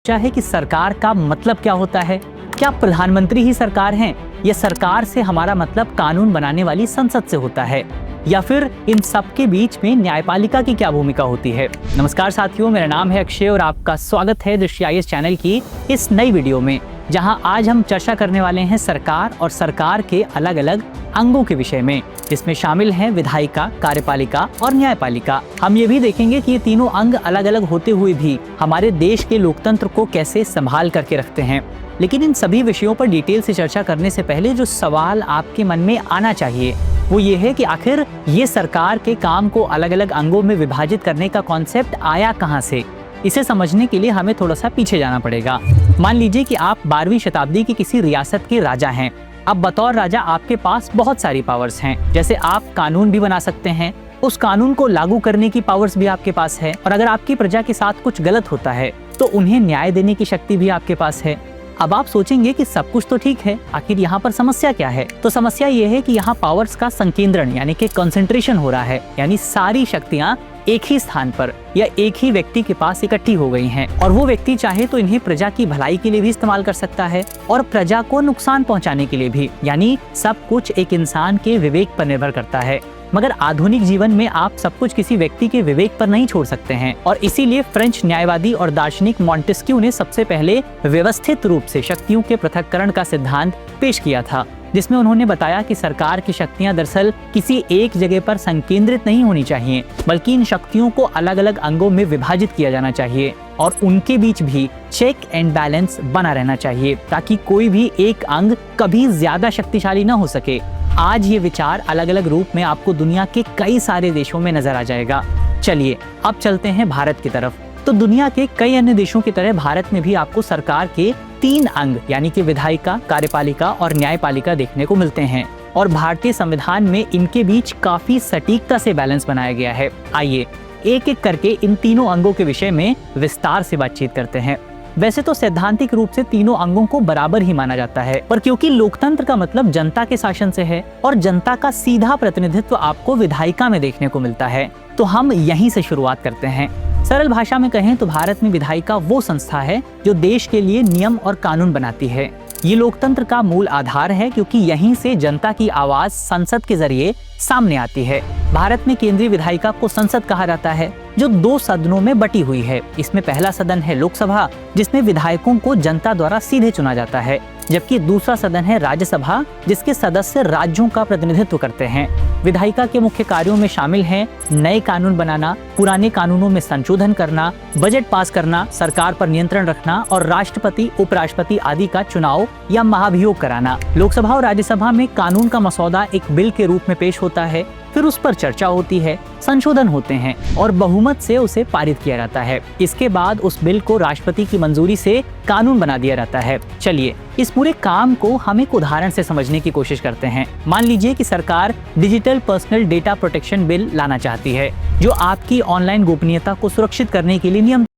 सोचा है कि सरकार का मतलब क्या होता है? क्या प्रधानमंत्री ही सरकार हैं या सरकार से हमारा मतलब कानून बनाने वाली संसद से होता है, या फिर इन सब के बीच में न्यायपालिका की क्या भूमिका होती है? नमस्कार साथियों, मेरा नाम है अक्षय और आपका स्वागत है दृष्टि IAS चैनल की इस नई वीडियो में, जहां आज हम चर्चा करने वाले हैं सरकार और सरकार के अलग अलग अंगों के विषय में, जिसमें शामिल हैं विधायिका, कार्यपालिका और न्यायपालिका। हम ये भी देखेंगे कि ये तीनों अंग अलग अलग होते हुए भी हमारे देश के लोकतंत्र को कैसे संभाल करके रखते हैं। लेकिन इन सभी विषयों पर डिटेल से चर्चा करने से पहले जो सवाल आपके मन में आना चाहिए वो ये है कि आखिर ये सरकार के काम को अलग अलग अंगों में विभाजित करने का कॉन्सेप्ट आया कहाँ से? इसे समझने के लिए हमें थोड़ा सा पीछे जाना पड़ेगा। मान लीजिए कि आप 12वीं शताब्दी की किसी रियासत के राजा हैं। अब बतौर राजा आपके पास बहुत सारी पावर्स हैं, जैसे आप कानून भी बना सकते हैं, उस कानून को लागू करने की पावर्स भी आपके पास है, और अगर आपकी प्रजा के साथ कुछ गलत होता है तो उन्हें न्याय देने की शक्ति भी आपके पास है। अब आप सोचेंगे कि सब कुछ तो ठीक है, आखिर यहाँ पर समस्या क्या है? तो समस्या ये है कि यहाँ पावर्स का संकेंद्रण यानी कि कंसंट्रेशन हो रहा है, यानी सारी शक्तियाँ एक ही स्थान पर या एक ही व्यक्ति के पास इकट्ठी हो गई हैं, और वो व्यक्ति चाहे तो इन्हें प्रजा की भलाई के लिए भी इस्तेमाल कर सकता है और प्रजा को नुकसान पहुंचाने के लिए भी, यानी सब कुछ एक इंसान के विवेक पर निर्भर करता है। मगर आधुनिक जीवन में आप सब कुछ किसी व्यक्ति के विवेक पर नहीं छोड़ सकते हैं, और इसीलिए फ्रेंच न्यायवादी और दार्शनिक मॉन्टेस्क्यू ने सबसे पहले व्यवस्थित रूप से शक्तियों के पृथक्करण का सिद्धांत पेश किया था, जिसमें उन्होंने बताया कि सरकार की शक्तियां दरअसल किसी एक जगह पर संकेंद्रित नहीं होनी चाहिए, बल्कि इन शक्तियों को अलग अलग अंगों में विभाजित किया जाना चाहिए और उनके बीच भी चेक एंड बैलेंस बना रहना चाहिए, ताकि कोई भी एक अंग कभी ज्यादा शक्तिशाली न हो सके। आज ये विचार अलग अलग रूप में आपको दुनिया के कई सारे देशों में नजर आ जाएगा। चलिए अब चलते हैं भारत की तरफ। तो दुनिया के कई अन्य देशों की तरह भारत में भी आपको सरकार के 3 अंग यानी कि विधायिका, कार्यपालिका और न्यायपालिका देखने को मिलते हैं, और भारतीय संविधान में इनके बीच काफी सटीकता से बैलेंस बनाया गया है। आइए एक एक करके इन तीनों अंगों के विषय में विस्तार से बातचीत करते हैं। वैसे तो सैद्धांतिक रूप से तीनों अंगों को बराबर ही माना जाता है, पर क्योंकि लोकतंत्र का मतलब जनता के शासन से है और जनता का सीधा प्रतिनिधित्व आपको विधायिका में देखने को मिलता है, तो हम यहीं से शुरुआत करते हैं। सरल भाषा में कहें तो भारत में विधायिका वो संस्था है जो देश के लिए नियम और कानून बनाती है। ये लोकतंत्र का मूल आधार है, क्योंकि यहीं से जनता की आवाज संसद के जरिए सामने आती है। भारत में केंद्रीय विधायिका को संसद कहा जाता है, जो 2 सदनों में बटी हुई है। इसमें पहला सदन है लोकसभा, जिसमें विधायकों को जनता द्वारा सीधे चुना जाता है, जबकि दूसरा सदन है राज्यसभा, जिसके सदस्य राज्यों का प्रतिनिधित्व करते हैं। विधायिका के मुख्य कार्यों में शामिल हैं नए कानून बनाना, पुराने कानूनों में संशोधन करना, बजट पास करना, सरकार पर नियंत्रण रखना और राष्ट्रपति, उपराष्ट्रपति आदि का चुनाव या महाभियोग कराना। लोकसभा और राज्यसभा में कानून का मसौदा एक बिल के रूप में पेश होता है, फिर उस पर चर्चा होती है, संशोधन होते हैं और बहुमत से उसे पारित किया जाता है। इसके बाद उस बिल को राष्ट्रपति की मंजूरी से कानून बना दिया जाता है। चलिए इस पूरे काम को हम एक उदाहरण से समझने की कोशिश करते हैं। मान लीजिए कि सरकार digital personal data protection bill लाना चाहती है, जो आपकी ऑनलाइन गोपनीयता को सुरक्षित करने के लिए नियम